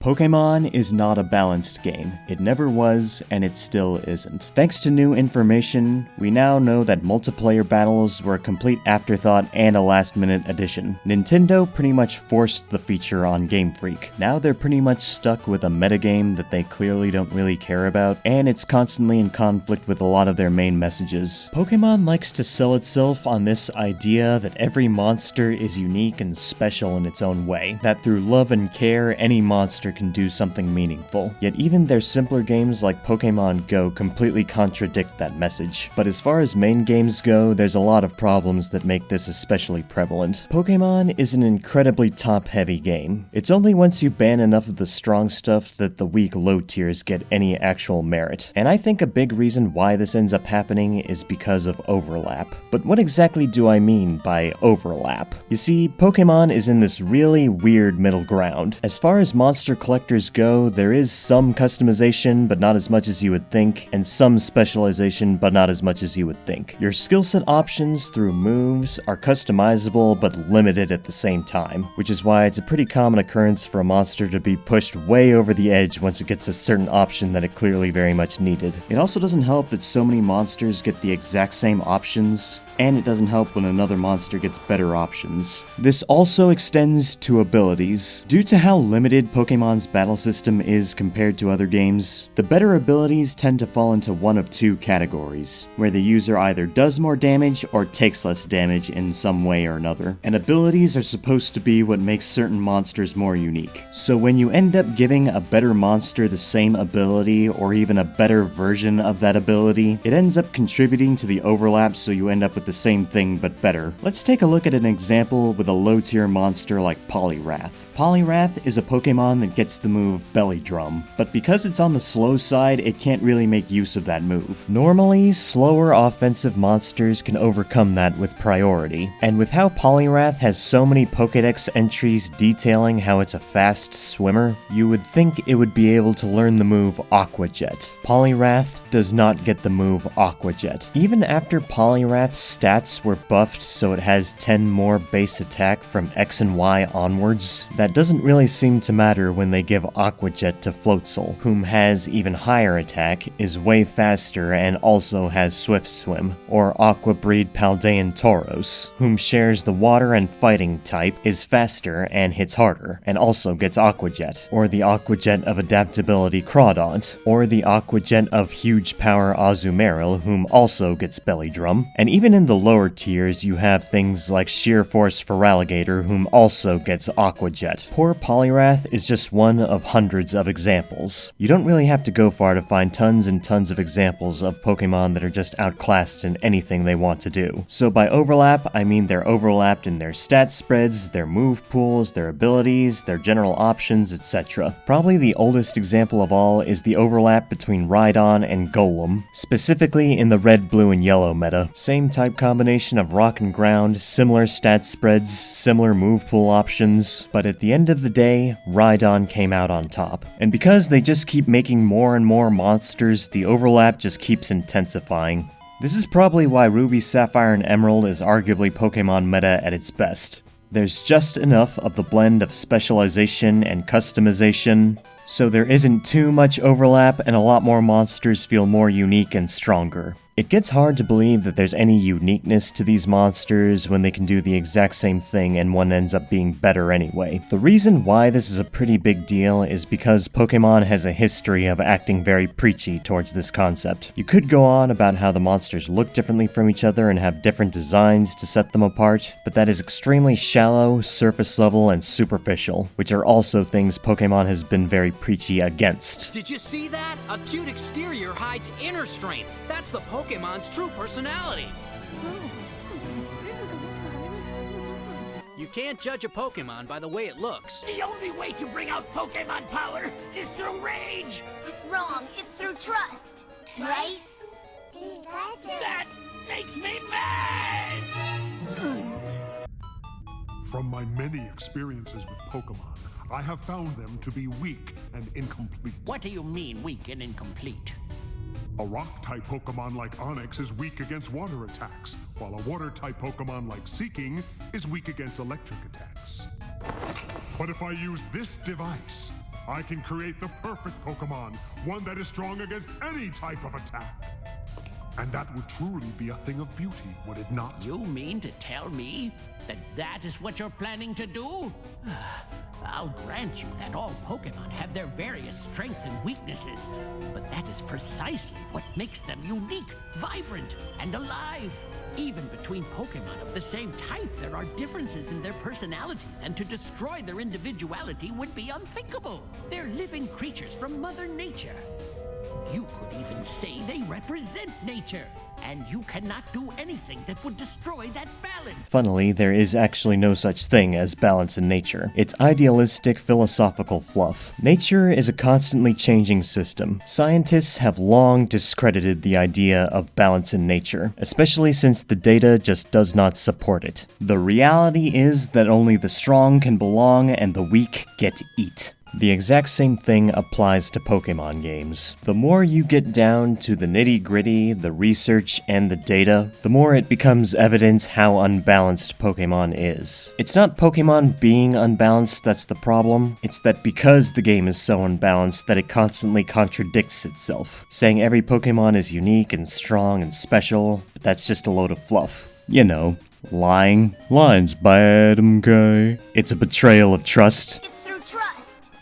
Pokémon is not a balanced game. It never was, and it still isn't. Thanks to new information, we now know that multiplayer battles were a complete afterthought and a last-minute addition. Nintendo pretty much forced the feature on Game Freak. Now they're pretty much stuck with a metagame that they clearly don't really care about, and it's constantly in conflict with a lot of their main messages. Pokémon likes to sell itself on this idea that every monster is unique and special in its own way, that through love and care, any monster can do something meaningful. Yet even their simpler games like Pokémon Go completely contradict that message. But as far as main games go, there's a lot of problems that make this especially prevalent. Pokémon is an incredibly top-heavy game. It's only once you ban enough of the strong stuff that the weak low tiers get any actual merit. And I think a big reason why this ends up happening is because of overlap. But what exactly do I mean by overlap? You see, Pokémon is in this really weird middle ground. As far as monster collectors go, there is some customization, but not as much as you would think, and some specialization, but not as much as you would think. Your skill set options through moves are customizable, but limited at the same time, which is why it's a pretty common occurrence for a monster to be pushed way over the edge once it gets a certain option that it clearly very much needed. It also doesn't help that so many monsters get the exact same options, and it doesn't help when another monster gets better options. This also extends to abilities. Due to how limited Pokémon's battle system is compared to other games, the better abilities tend to fall into one of two categories, where the user either does more damage or takes less damage in some way or another. And abilities are supposed to be what makes certain monsters more unique. So when you end up giving a better monster the same ability, or even a better version of that ability, it ends up contributing to the overlap, so you end up with the same thing but better. Let's take a look at an example with a low tier monster like Poliwrath. Poliwrath is a Pokemon that gets the move Belly Drum, but because it's on the slow side, it can't really make use of that move. Normally, slower offensive monsters can overcome that with priority, and with how Poliwrath has so many Pokédex entries detailing how it's a fast swimmer, you would think it would be able to learn the move Aqua Jet. Poliwrath does not get the move Aqua Jet. Even after Poliwrath's stats were buffed so it has 10 more base attack from X and Y onwards, that doesn't really seem to matter when they give Aqua Jet to Floatzel, whom has even higher attack, is way faster, and also has Swift Swim, or Aqua Breed Paldean Tauros, whom shares the water and fighting type, is faster and hits harder, and also gets Aqua Jet, or the Aqua Jet of Adaptability Crawdaunt, or the Aqua Jet of Huge Power Azumarill, whom also gets Belly Drum, and even in the lower tiers, you have things like Sheer Force Feraligatr, whom also gets Aqua Jet. Poor Poliwrath is just one of hundreds of examples. You don't really have to go far to find tons and tons of examples of Pokemon that are just outclassed in anything they want to do. So by overlap, I mean they're overlapped in their stat spreads, their move pools, their abilities, their general options, etc. Probably the oldest example of all is the overlap between Rhydon and Golem, specifically in the red, blue, and yellow meta. Same type combination of rock and ground, similar stat spreads, similar move pool options, but at the end of the day, Rhydon came out on top. And because they just keep making more and more monsters, the overlap just keeps intensifying. This is probably why Ruby, Sapphire, and Emerald is arguably Pokemon meta at its best. There's just enough of the blend of specialization and customization, so there isn't too much overlap and a lot more monsters feel more unique and stronger. It gets hard to believe that there's any uniqueness to these monsters when they can do the exact same thing and one ends up being better anyway. The reason why this is a pretty big deal is because Pokemon has a history of acting very preachy towards this concept. You could go on about how the monsters look differently from each other and have different designs to set them apart, but that is extremely shallow, surface level, and superficial, which are also things Pokemon has been very preachy against. Did you see that? A cute exterior hides inner strength. That's the Pokemon's true personality. You can't judge a Pokemon by the way it looks. The only way to bring out Pokemon power is through rage. Wrong, it's through trust, right? That makes me mad! From my many experiences with Pokemon, I have found them to be weak and incomplete. What do you mean, weak and incomplete? A rock-type Pokemon like Onix is weak against water attacks, while a water-type Pokemon like Seeking is weak against electric attacks. But if I use this device, I can create the perfect Pokémon, one that is strong against any type of attack. And that would truly be a thing of beauty, would it not? You mean to tell me that that is what you're planning to do? I'll grant you that all Pokémon have their various strengths and weaknesses, but that is precisely what makes them unique, vibrant, and alive. Even between Pokémon of the same type, there are differences in their personalities, and to destroy their individuality would be unthinkable. They're living creatures from Mother Nature. You could even say they represent nature, and you cannot do anything that would destroy that balance. Funnily, there is actually no such thing as balance in nature. It's idealistic philosophical fluff. Nature is a constantly changing system. Scientists have long discredited the idea of balance in nature, especially since the data just does not support it. The reality is that only the strong can belong and the weak get eat. The exact same thing applies to Pokémon games. The more you get down to the nitty-gritty, the research, and the data, the more it becomes evident how unbalanced Pokémon is. It's not Pokémon being unbalanced that's the problem, it's that because the game is so unbalanced that it constantly contradicts itself, saying every Pokémon is unique and strong and special, but that's just a load of fluff. You know, lying. Lying's bad, okay? It's a betrayal of trust.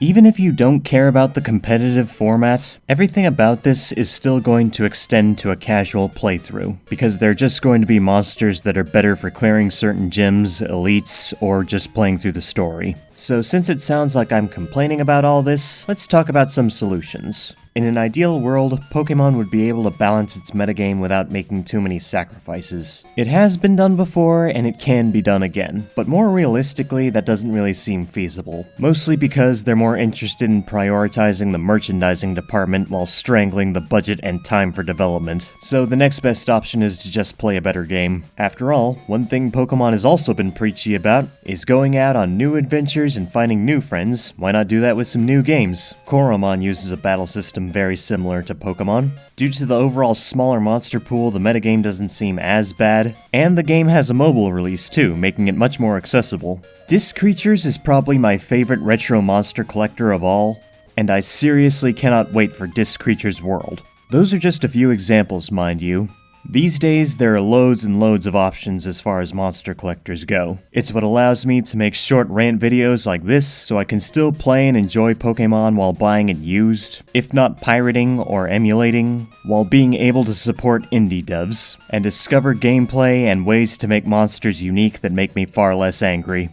Even if you don't care about the competitive format, everything about this is still going to extend to a casual playthrough, because they're just going to be monsters that are better for clearing certain gyms, elites, or just playing through the story. So since it sounds like I'm complaining about all this, let's talk about some solutions. In an ideal world, Pokémon would be able to balance its metagame without making too many sacrifices. It has been done before, and it can be done again, but more realistically, that doesn't really seem feasible. Mostly because they're more interested in prioritizing the merchandising department while strangling the budget and time for development. So the next best option is to just play a better game. After all, one thing Pokémon has also been preachy about is going out on new adventures and finding new friends. Why not do that with some new games? Coromon uses a battle system very similar to Pokémon. Due to the overall smaller monster pool, the metagame doesn't seem as bad, and the game has a mobile release too, making it much more accessible. Disc Creatures is probably my favorite retro monster collector of all, and I seriously cannot wait for Disc Creatures World. Those are just a few examples, mind you. These days, there are loads and loads of options as far as monster collectors go. It's what allows me to make short rant videos like this, so I can still play and enjoy Pokémon while buying it used, if not pirating or emulating, while being able to support indie devs, and discover gameplay and ways to make monsters unique that make me far less angry.